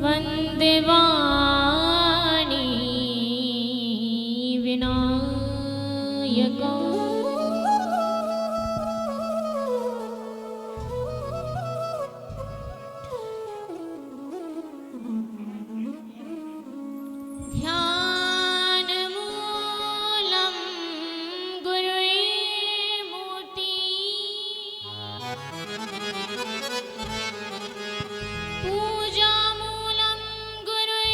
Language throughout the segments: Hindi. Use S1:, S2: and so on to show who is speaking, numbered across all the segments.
S1: वन्दे वाणी विनायकौ ध्यानमूलं गुरुर्मूर्ति पूजामूलं गुरुर्पदम्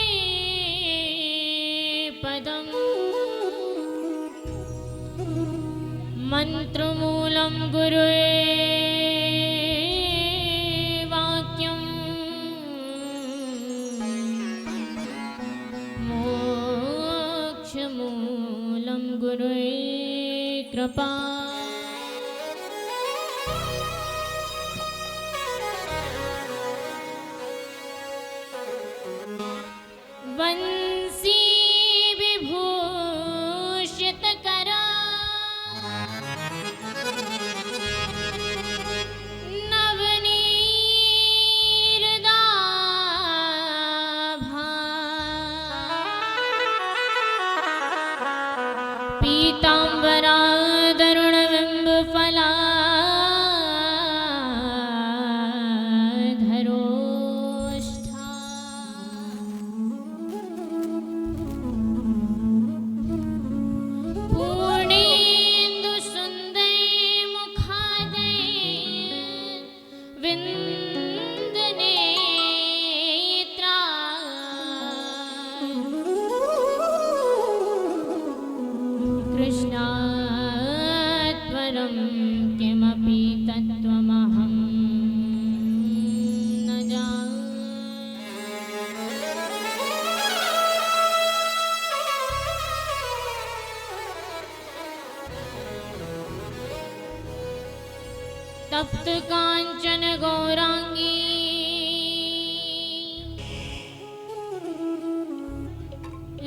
S1: मन्त्रमूलं गुरुर्वाक्यम् मोक्षमूलं गुरुर्कृपा वंशी विभूषितकरा नवनीरदाभा पीताम्बरा धरुणबिम्बफलाधरोष्ठा पूर्णेन्दुसुन्दरमुखादय विन्दनेत्रा कृष्णात् परं किमपि तत्त्वमहं न तप्त कांचन गौरांगी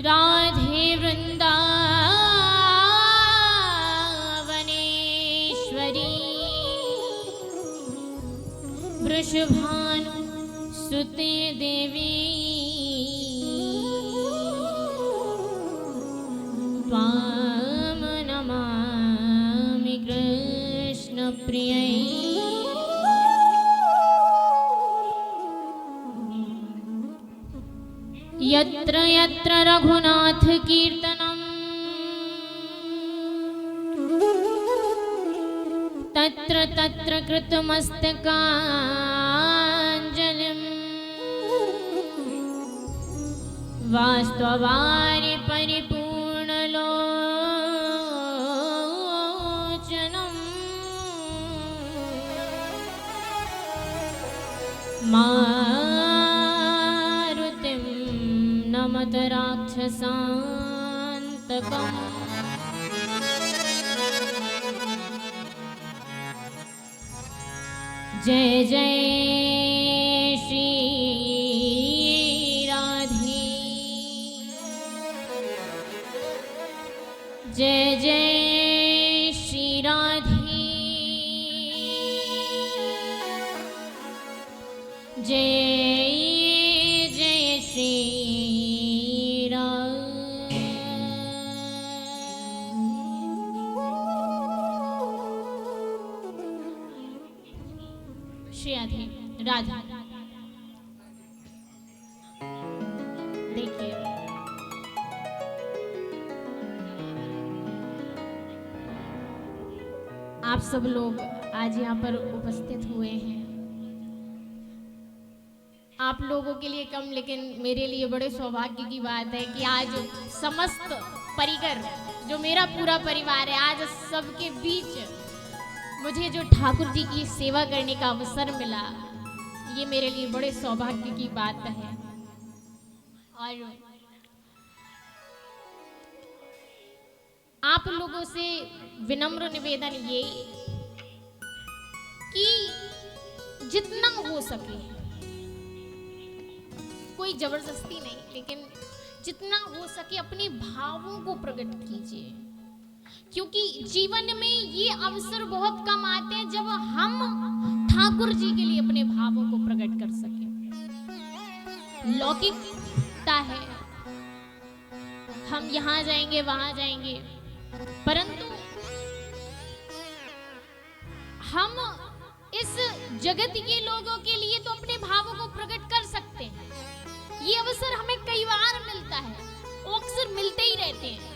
S1: राधे वृंदावनेश्वरी वृषभानुसुते देवी त्वां नमामि कृष्णप्रियै यत्र यत्र रघुनाथ कीर्तनं तत्र तत्र कृतमस्तकाञ्जलिं वास्तवारि परिपूर्णलोचनं मारुतिं नमत राक्षसान्तकम् जय जय श्री राधे जय जय श्री राधे जय जय श्री श्री राधे राधा। देखिए आप सब लोग आज यहाँ पर उपस्थित हुए हैं। आप लोगों के लिए कम लेकिन मेरे लिए बड़े सौभाग्य की बात है कि आज समस्त परिकर जो मेरा पूरा परिवार है, आज सबके बीच मुझे जो ठाकुर जी की सेवा करने का अवसर मिला, ये मेरे लिए बड़े सौभाग्य की बात है। और आप लोगों से विनम्र निवेदन ये कि जितना हो सके, कोई जबरदस्ती नहीं, लेकिन जितना हो सके अपने भावों को प्रकट कीजिए, क्योंकि जीवन में ये अवसर बहुत कम आते हैं जब हम ठाकुर जी के लिए अपने भावों को प्रकट कर सकें। लौकिकता है, हम यहाँ जाएंगे वहां जाएंगे, परंतु हम इस जगत के लोगों के लिए तो अपने भावों को प्रकट कर सकते हैं। ये अवसर हमें कई बार मिलता है, अक्सर मिलते ही रहते हैं,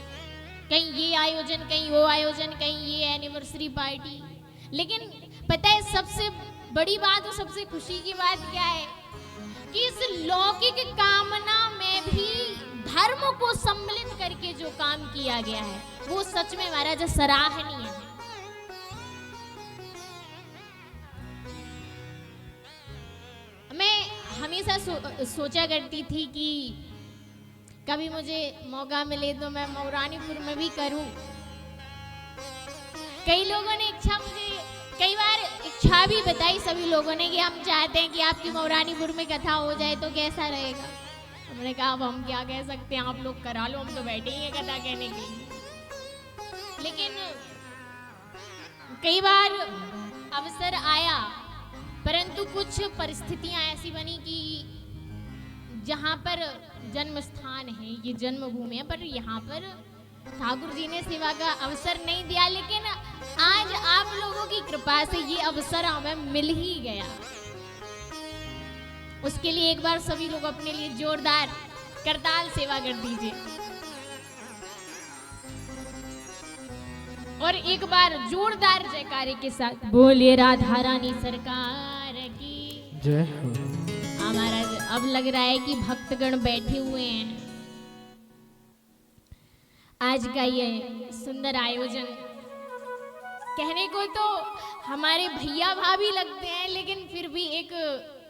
S1: कहीं ये आयोजन, कहीं वो आयोजन, कहीं ये एनिवर्सरी पार्टी। लेकिन पता है सबसे बड़ी बात और सबसे खुशी की बात क्या है कि इस लौकिक कामना में भी धर्म को सम्मिलित करके जो काम किया गया है वो सच में महाराज सराहनीय है। मैं हमेशा सोचा करती थी कि कभी मुझे मौका मिले तो मैं मौरानीपुर में भी करूं। कई लोगों ने कई बार इच्छा भी बताई सभी लोगों ने कि हम चाहते हैं कि आपकी मौरानीपुर में कथा हो जाए तो कैसा रहेगा। हमने कहा अब हम क्या कह सकते हैं, आप लोग करा लो, हम तो बैठे ही हैं कथा कहने के लिए। लेकिन कई बार अवसर आया, परंतु कुछ परिस्थितियां ऐसी बनी कि जहां पर जन्म स्थान है, ये जन्मभूमि है, पर यहाँ पर ठाकुर जी ने सेवा का अवसर नहीं दिया। लेकिन आज आप लोगों की कृपा से ये अवसर हमें मिल ही गया। उसके लिए एक बार सभी लोग अपने लिए जोरदार करताल सेवा कर दीजिए और एक बार जोरदार जयकारे के साथ बोलिए राधा रानी सरकार की
S2: जय हो।
S1: हमारा अब लग रहा है कि भक्तगण बैठे हुए हैं। आज का ये सुंदर आयोजन कहने को तो हमारे भैया भाभी लगते हैं, लेकिन फिर भी एक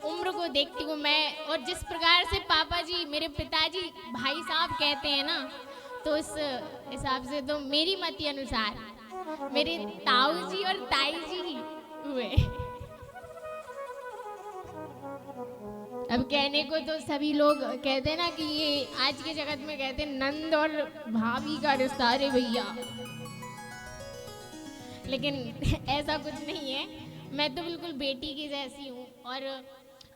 S1: उम्र को देखती हूँ मैं, और जिस प्रकार से पापा जी मेरे पिताजी भाई साहब कहते हैं ना, तो इस हिसाब से तो मेरी मति अनुसार मेरे ताऊ जी और ताई जी ही हुए। अब कहने को तो सभी लोग कहते हैं ना कि ये आज के जगत में कहते हैं नंद और भाभी का रिश्ता रे भैया, लेकिन ऐसा कुछ नहीं है। मैं तो बिल्कुल बेटी की जैसी हूँ और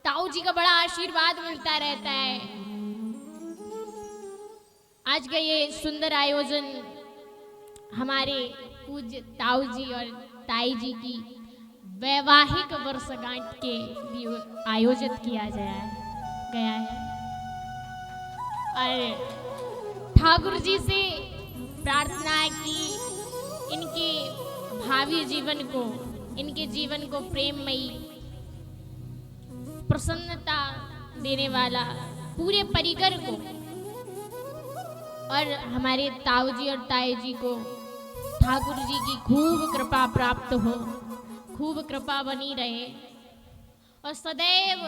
S1: ताऊ जी का बड़ा आशीर्वाद मिलता रहता है। आज का ये सुंदर आयोजन हमारे पूज्य ताऊ जी और ताई जी की वैवाहिक वर्षगांठ के लिए आयोजित किया गया है और ठाकुर जी से प्रार्थना की इनके भावी जीवन को, इनके जीवन को प्रेममयी प्रसन्नता देने वाला पूरे परिकर को और हमारे ताऊ जी और ताई जी को ठाकुर जी की खूब कृपा प्राप्त हो, खूब कृपा बनी रहे और सदैव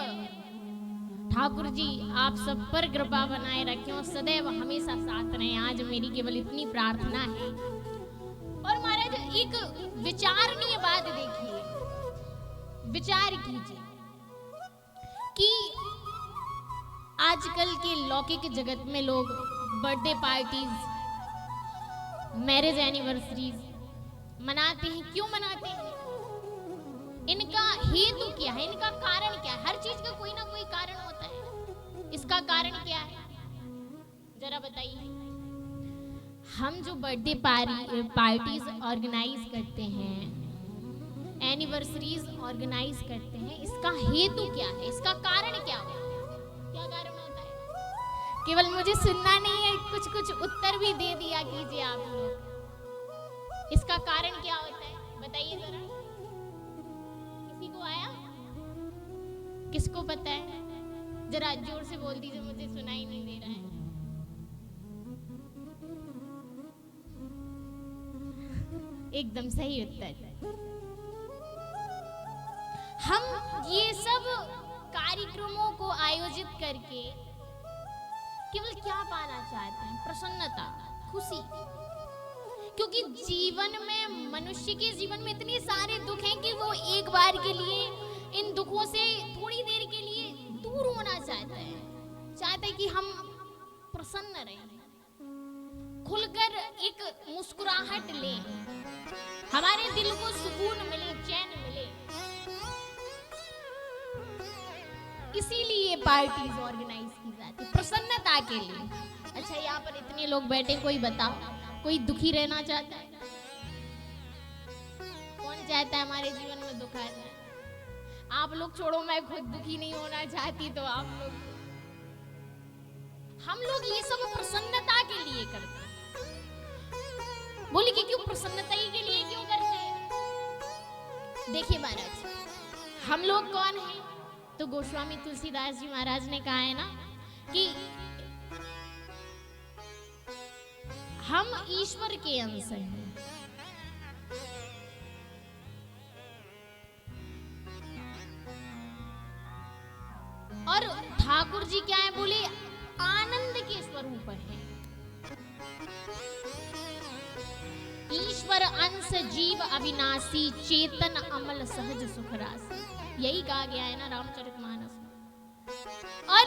S1: ठाकुर जी आप सब पर कृपा बनाए रखें और सदैव हमेशा साथ रहें। आज मेरी केवल इतनी प्रार्थना है। और महाराज एक विचारणीय बात देखिए, विचार कीजिए कि आजकल के लौकिक जगत में लोग बर्थडे पार्टीज, मैरिज एनिवर्सरीज मनाते हैं। क्यों मनाते हैं? इनका हेतु क्या है, इनका कारण क्या है? हर चीज का कोई ना कोई कारण होता है। इसका कारण क्या है जरा बताइए। हम जो बर्थडे पार्टीज ऑर्गेनाइज करते हैं, एनिवर्सरीज ऑर्गेनाइज करते हैं, इसका हेतु क्या है, इसका कारण क्या होता है? क्या कारण होता है? केवल मुझे सुनना नहीं है, कुछ कुछ उत्तर भी दे दिया कीजिए आप लोग। इसका कारण क्या होता है बताइए जरा। किसी को आया? किसको पता है? जरा जोर से बोल दीजिए, मुझे सुनाई नहीं दे रहा है। एकदम सही उत्तर। हम ये सब कार्यक्रमों को आयोजित करके केवल क्या पाना चाहते हैं? प्रसन्नता, खुशी। क्योंकि जीवन में, मनुष्य के जीवन में इतने सारे दुख हैं कि वो एक बार के लिए इन दुखों से थोड़ी देर के लिए दूर होना चाहता है कि हम प्रसन्न रहें, खुलकर एक मुस्कुराहट लें, हमारे दिल को सुकून मिले, चैन मिले। इसीलिए पार्टीज ऑर्गेनाइज प्रसन्नता के लिए। अच्छा, यहाँ पर इतने लोग बैठे, कोई बताओ, कोई दुखी रहना चाहता है? कौन चाहता है हमारे जीवन में दुख आ जाए? आप लोग छोड़ो, मैं खुद दुखी नहीं होना चाहती, तो आप लोग, हम लोग ये सब प्रसन्नता के लिए करते हैं। बोले कि क्यों प्रसन्नता ही के लिए क्यों करते हैं? देखिए महाराज, हम लोग कौन हैं? तो गोस्वामी तुलसीदास जी महाराज ने कहा है ना कि हम ईश्वर के अंश हैं। और ठाकुर जी क्या है? बोले आनंद के स्वरूप है। ईश्वर अंश जीव अविनाशी, चेतन अमल सहज सुख राशि, यही कहा गया है ना रामचरितमानस में। और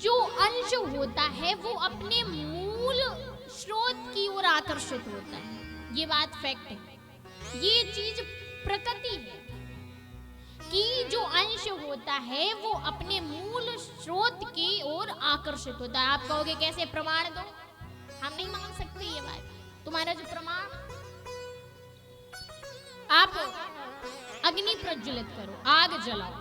S1: जो अंश होता है वो अपने मूल स्रोत की ओर आकर्षित होता है। ये बात फैक्ट है, ये चीज प्रकृति है कि जो अंश होता है वो अपने मूल स्रोत की ओर आकर्षित होता है। आप कहोगे कैसे? प्रमाण दो। हम नहीं मान सकते ये बात। तुम्हारा जो प्रमाण, आप अग्नि प्रज्वलित करो, आग जलाओ।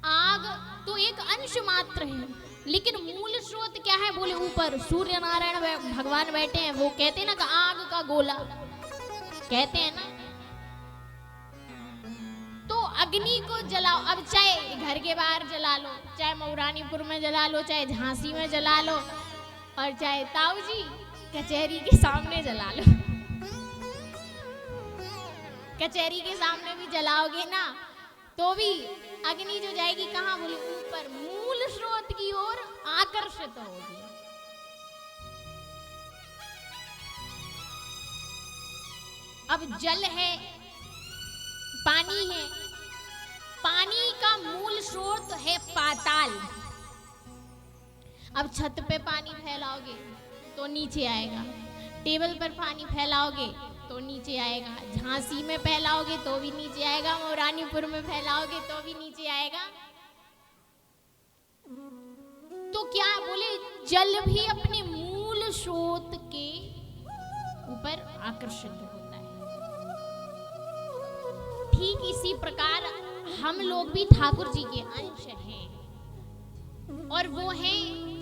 S1: आग तो एक अंश मात्र है, लेकिन मूल स्रोत क्या है? बोले ऊपर सूर्य नारायण भगवान बैठे हैं। वो कहते हैं ना कि आग का गोला, कहते हैं ना। तो अग्नि को जलाओ। अब चाहे घर के बाहर जला लो, चाहे मऊरानीपुर में जला लो, चाहे झांसी में जला लो, और चाहे ताऊ जी कचहरी के सामने जला लो। कचहरी के सामने भी जलाओगे ना, तो भी अग्नि जो जाएगी कहाँ? बोले ऊपर, मूल स्रोत की ओर आकर्षित होगी। अब जल है, पानी है, पानी का मूल स्रोत है पाताल। अब छत पे पानी फैलाओगे तो नीचे आएगा, टेबल पर पानी फैलाओगे तो नीचे आएगा, झांसी में फैलाओगे तो भी नीचे आएगा, मऊरानीपुर में फैलाओगे तो भी नीचे आएगा। तो क्या बोले? जल भी अपने मूल स्रोत के ऊपर आकर्षित होता है। ठीक इसी प्रकार हम लोग भी ठाकुर जी के अंश हैं, और वो है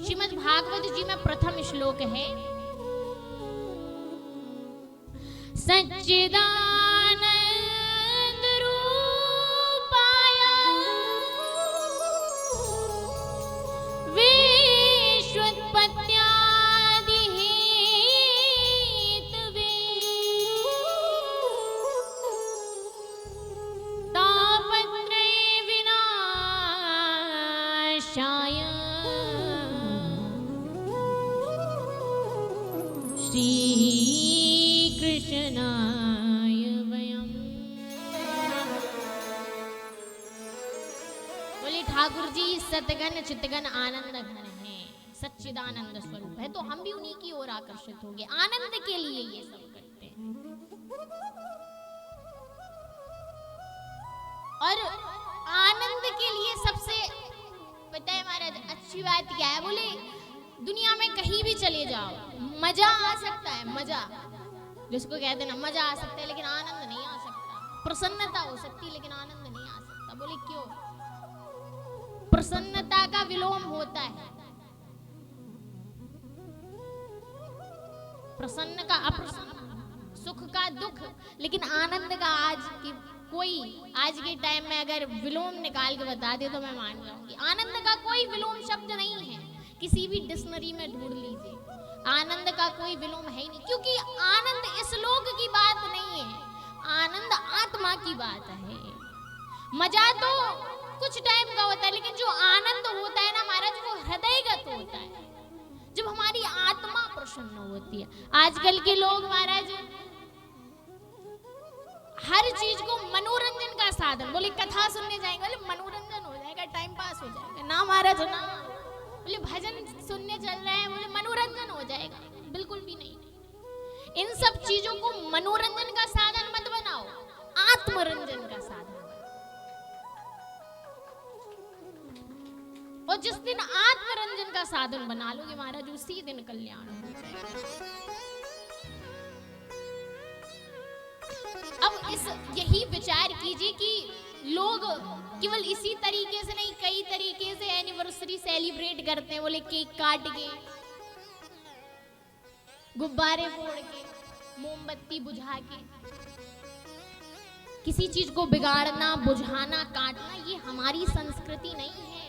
S1: श्रीमद् भागवत जी में प्रथम श्लोक है, सच्चिदानंद रूपाय विश्वोत्पत्त्यादि हेतवे तापत्रय विनाशाय श्री कृष्णाय वयम्। बोले ठाकुर जी सतगन चितगन आनंद घन है, सच्चिदानंद स्वरूप है, तो हम भी उन्हीं की ओर आकर्षित होंगे। आनंद के लिए ये सब करते हैं। और आनंद के लिए सबसे पता है महाराज अच्छी बात क्या है? बोले दुनिया में कहीं भी चले जाओ, मजा आ सकता है, मजा जिसको कहते हैं ना, मजा आ सकता है, लेकिन आनंद नहीं आ सकता। प्रसन्नता हो सकती है लेकिन आनंद नहीं आ सकता। बोले क्यों? प्रसन्नता का विलोम होता है, प्रसन्न का अप्रसन्न, सुख का दुख, लेकिन आनंद का आज के टाइम में अगर विलोम निकाल के बता दे तो मैं मान जाऊंगी। आनंद का कोई विलोम शब्द नहीं है, किसी भी डिक्शनरी में ढूंढ लीजिए, आनंद का कोई विलोम है ही नहीं। क्योंकि आनंद इस लोक की बात नहीं है, आनंद आत्मा की बात है। मजा तो कुछ टाइम का होता है, लेकिन जो आनंद होता है ना महाराज, वो हृदयगत होता है, जब हमारी आत्मा प्रसन्न होती है। आजकल के लोग महाराज हर चीज को मनोरंजन का साधन, बोले कथा सुनने जाएंगे, बोले मनोरंजन हो जाएगा, टाइम पास हो जाएगा ना महाराज ना। बोले भजन सुनने चल रहे हैं, बोले मनोरंजन हो जाएगा, बिल्कुल भी नहीं। इन सब चीजों को मनोरंजन का साधन मत बनाओ, आत्मरंजन का साधन। और जिस दिन आत्मरंजन का साधन बना लोगे महाराज, उसी दिन कल्याण हो जाएगा। अब यही विचार कीजिए कि लोग केवल इसी तरीके से नहीं, कई तरीके से एनिवर्सरी सेलिब्रेट करते हैं। बोले केक काट के, गुब्बारे फोड़ के, मोमबत्ती बुझा के, किसी चीज को बिगाड़ना, बुझाना, काटना, ये हमारी संस्कृति नहीं है।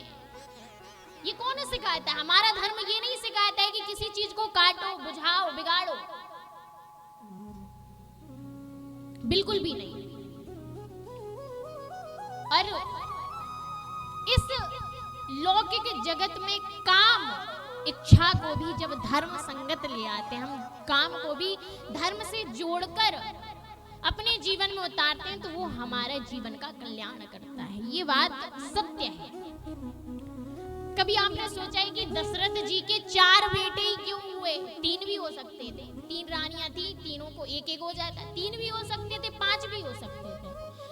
S1: ये कौन सिखाता है? हमारा धर्म ये नहीं सिखाता है कि किसी चीज को काटो, बुझाओ, बिगाड़ो, बिल्कुल भी नहीं। और इस लौकिक जगत में काम इच्छा को भी जब धर्म संगत ले आते हैं, हम काम को भी धर्म से जोड़कर अपने जीवन में उतारते हैं, तो वो हमारे जीवन का कल्याण करता है। ये बात सत्य है। कभी आपने सोचा है कि दशरथ जी के 4 बेटे ही क्यों हुए? 3 भी हो सकते थे, 3 रानियां थी, तीनों को एक एक हो जाता। 3 भी हो सकते थे, 5 भी हो सकते थे,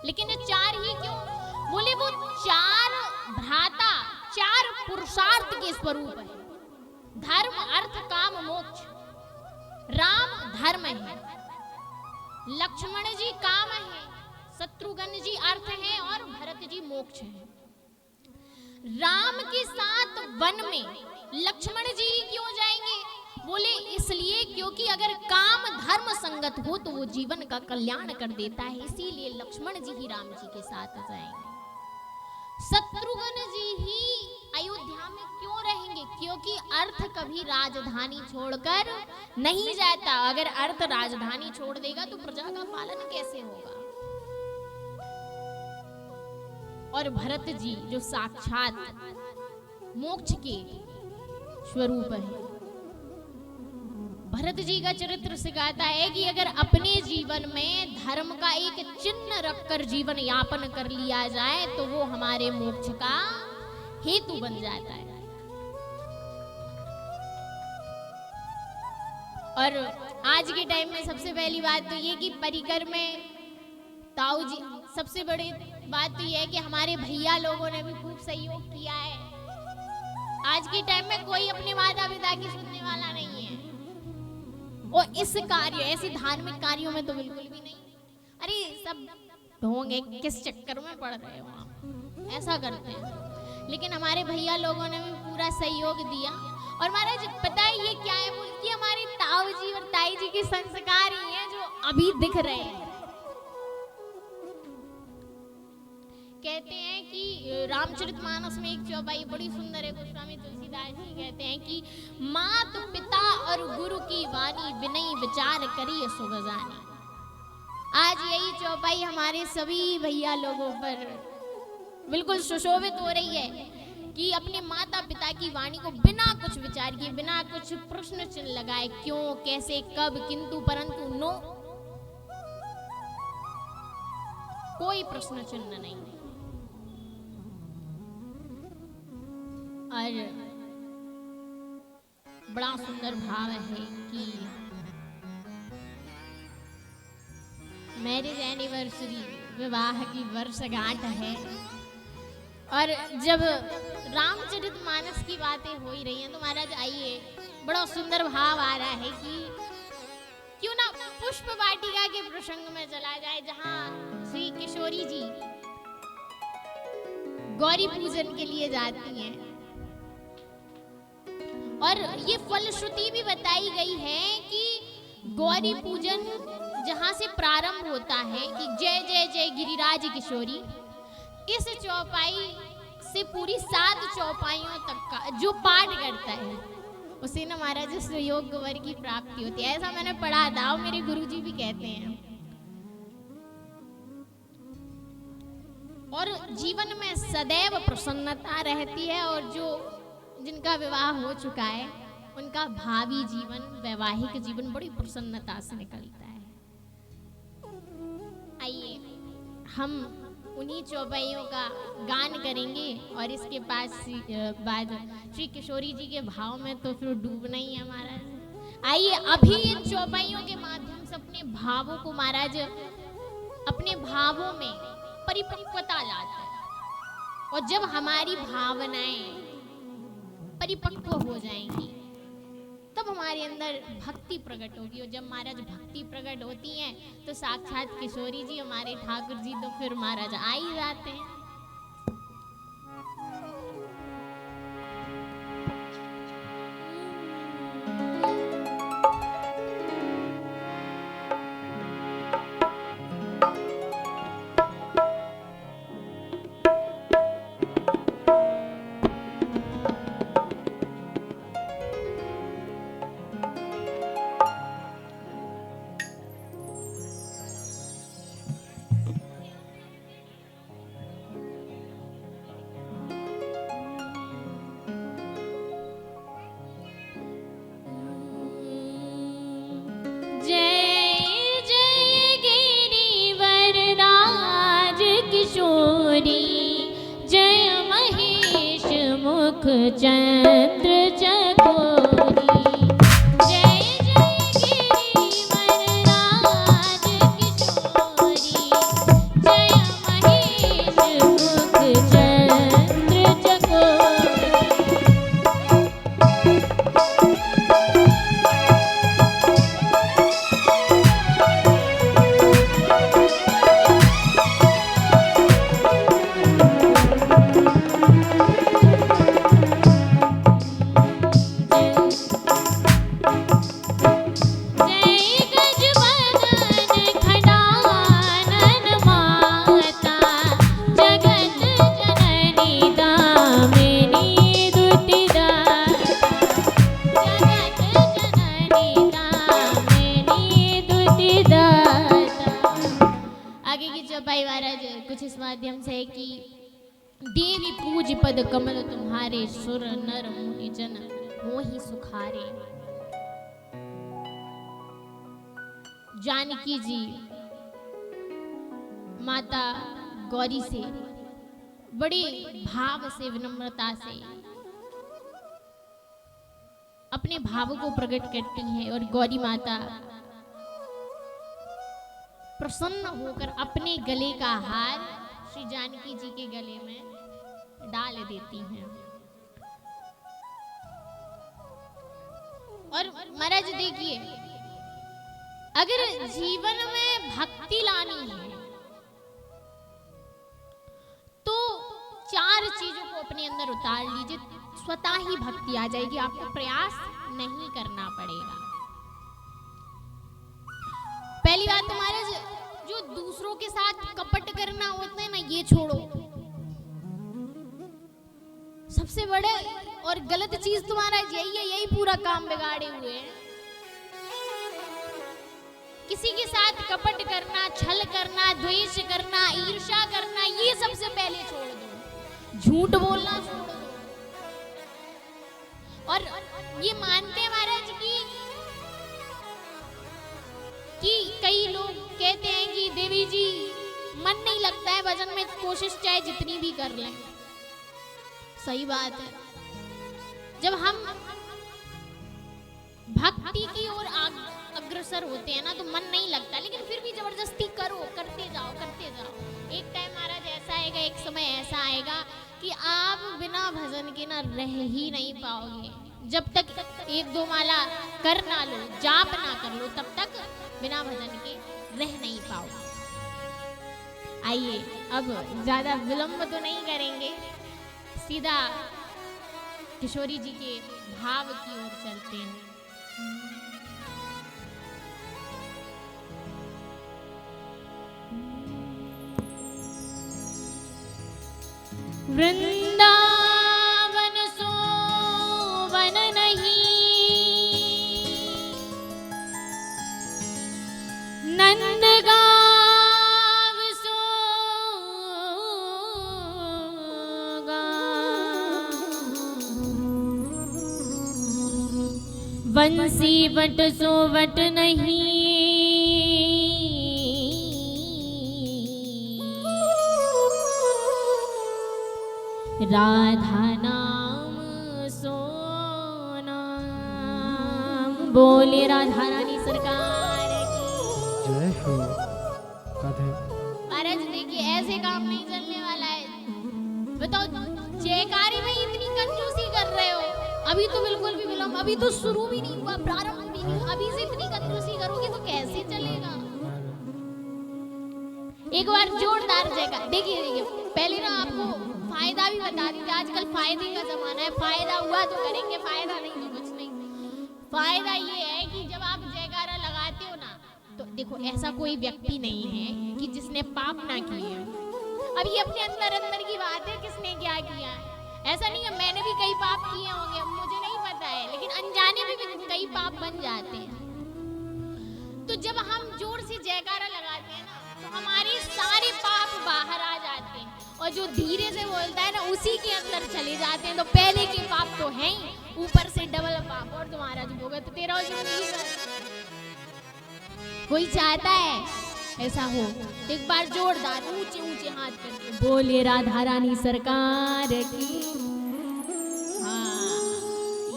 S1: लेकिन 4 ही क्यों? बोले वो 4 भ्राता 4 पुरुषार्थ के स्वरूप है। धर्म, अर्थ, काम, मोक्ष। राम धर्म है, लक्ष्मण जी काम है, शत्रुघ्न जी अर्थ है और भरत जी मोक्ष है। राम के साथ वन में लक्ष्मण जी ही क्यों जाएंगे? बोले इसलिए क्योंकि अगर काम धर्म संगत हो तो वो जीवन का कल्याण कर देता है, इसीलिए लक्ष्मण जी ही राम जी के साथ जाएंगे। शत्रुघ्न जी ही अयोध्या में क्यों रहेंगे? क्योंकि अर्थ कभी राजधानी छोड़कर नहीं जाता। अगर अर्थ राजधानी छोड़ देगा तो प्रजा का पालन कैसे होगा? और भरत जी जो साक्षात मोक्ष के स्वरूप है, भरत जी का चरित्र सिखाता है कि अगर अपने जीवन में धर्म का एक चिन्ह रखकर जीवन यापन कर लिया जाए तो वो हमारे मोक्ष का हेतु बन जाता है। और आज के टाइम में सबसे पहली बात तो ये कि परिकर में ताऊ जी, सबसे बड़ी बात तो ये है कि हमारे भैया लोगों ने भी खूब सहयोग किया है। आज के टाइम में कोई अपने माता पिता की सुनने वाला नहीं है, और इस कार्य, ऐसे धार्मिक कार्यों में तो बिल्कुल भी नहीं। अरे सब ढोंगे, किस चक्कर में पड़ रहे हो आप, ऐसा करते हैं। लेकिन हमारे भैया लोगों ने भी पूरा सहयोग दिया। और महाराज पता है ये क्या है? बोलती हमारे ताऊ जी और ताई जी के संस्कार ही हैं जो अभी दिख रहे हैं। कहते हैं कि रामचरितमानस में एक चौपाई बड़ी सुंदर है, गोस्वामी तुलसीदास जी कहते हैं कि मात पिता और गुरु की वाणी विनय विचार करिए सुख जानी। आज यही चौपाई हमारे सभी भैया लोगों पर बिल्कुल सुशोभित हो रही है कि अपने माता पिता की वाणी को बिना कुछ विचार किए, बिना कुछ प्रश्न चिन्ह लगाए, क्यों, कैसे, कब, किंतु, परंतु, नो, कोई प्रश्न चिन्ह नहीं। और बड़ा सुंदर भाव है कि मैरिज एनिवर्सरी, विवाह की वर्षगांठ है, और जब रामचरितमानस की बातें हो ही रही हैं तो महाराज आइए, बड़ा सुंदर भाव आ रहा है कि क्यों ना पुष्प वाटिका के प्रसंग में चला जाए, जहां श्री किशोरी जी गौरी पूजन के लिए जाती हैं। और ये फलश्रुति भी बताई गई है कि गौरी पूजन जहां से प्रारंभ होता है कि जय जय जय गिरिराज किशोरी, इस चौपाई से पूरी 7 चौपाइयों तक का जो पाठ करता है उसे न महाराज सुयोग वर की प्राप्ति होती है। ऐसा मैंने पढ़ा था और मेरे गुरुजी भी कहते हैं। और जीवन में सदैव प्रसन्नता रहती है, और जो जिनका विवाह हो चुका है उनका भावी जीवन, वैवाहिक जीवन बड़ी प्रसन्नता से निकलता है। आइए हम उन्हीं चौपाइयों का गान करेंगे, और इसके बाद श्री किशोरी जी के भाव में तो फिर डूबना ही है महाराज। आइए अभी इन चौपाइयों के माध्यम से अपने भावों को महाराज, अपने भावों में परिपक्वता लाते हैं। और जब हमारी भावनाएं परिपक्व हो जाएंगी, तब हमारे अंदर भक्ति प्रकट होगी। और जब महाराज भक्ति प्रकट होती है तो साक्षात किशोरी जी, हमारे ठाकुर जी तो फिर महाराज आ ही जाते हैं। जय महेश मुख चंद्र चकोरी, जय जय गिरिवर राज किशोरी, जय महेश मुख चंद्र चकोरी। भाई महाराज कुछ इस माध्यम से कि देवी पूज पद कमल तुम्हारे, सुर नर मुनि जन हो ही सुखारे। जानकी जी माता गौरी से बड़ी भाव से, विनम्रता से अपने भाव को प्रकट करती हैं और गौरी माता प्रसन्न होकर अपने गले का हार श्री जानकी जी के गले में डाल देती हैं। और महाराज देखिए, अगर जीवन में भक्ति लानी है तो 4 चीजों को अपने अंदर उतार लीजिए, स्वतः ही भक्ति आ जाएगी, आपको प्रयास नहीं करना पड़ेगा। पहली बात तो महाराज, जो दूसरों के साथ कपट करना होता है ना, ये छोड़ो। सबसे बड़े और गलत चीज तुम्हारा यही है, यही पूरा काम बिगाड़े हुए हैं। किसी के साथ कपट करना, छल करना, द्वेष करना, ईर्ष्या करना, ये सबसे पहले छोड़ दो। झूठ बोलना छोड़ दो। और ये मानते हैं महाराज कि कई लोग कहते हैं कि देवी जी मन नहीं लगता है भजन में, कोशिश चाहे जितनी भी कर लें। सही बात है, जब हम भक्ति की ओर अग्रसर होते हैं ना तो मन नहीं लगता, लेकिन फिर भी जबरदस्ती करो, करते जाओ करते जाओ। एक टाइम महाराज ऐसा आएगा, एक समय ऐसा आएगा कि आप बिना भजन के ना रह ही नहीं पाओगे। जब तक 1-2 माला कर ना लो, जाप ना कर लो, तब तक बिना भजन के रह नहीं पाओगे। आइए अब ज्यादा विलंब तो नहीं करेंगे, सीधा किशोरी जी के भाव की ओर चलते हैं। वृंदावन सो वन नहीं, नंदगांव सो गाँव, बंसी बट सो बट नहीं, राधा नाम सो नाम। बोले राधा रानी सरकार की
S2: जय हो।
S1: महाराज देखिए, ऐसे काम नहीं चलने वाला है। बताओ, जयकारी में इतनी कंजूसी कर रहे हो, अभी तो बिल्कुल भी विलम्ब, अभी तो शुरू भी नहीं हुआ, प्रारंभ भी नहीं हुआ, अभी से इतनी कंजूसी करोगे तो कैसे चलेगा। एक बार जोरदार जगह देखिए देखिए, पहले ना आपको फायदा भी बता दीजिए, आजकल फायदे का जमाना है, फायदा हुआ तो करेंगे, फायदा नहीं तो कुछ नहीं। फायदा ये है कि जब आप जयकारा लगाते हो ना, तो देखो ऐसा कोई व्यक्ति नहीं है कि जिसने पाप ना किए। अब ये अपने अंदर अंदर की बात है, किसने क्या किया है, ऐसा नहीं है। मैंने भी कई पाप किए होंगे, मुझे नहीं पता है, लेकिन अनजाने में भी कई पाप बन जाते हैं। तो जब हम जोर से जयकारा लगाते हैं ना, तो हमारे सारे पाप बाहर आ जाते हैं, और जो धीरे से बोलता है ना उसी के अंदर चले जाते हैं। तो पहले के पाप तो हैं ही, ऊपर से डबल पाप, और तुम्हारा जो होगा तो तेरा जिंदगी भर। कोई चाहता है ऐसा हो? एक बार जोरदार ऊंचे ऊंचे हाथ करके बोले राधा रानी सरकार की। हाँ,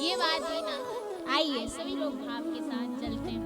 S1: ये बात है ना। आइए सभी लोग भाव के साथ चलते हैं।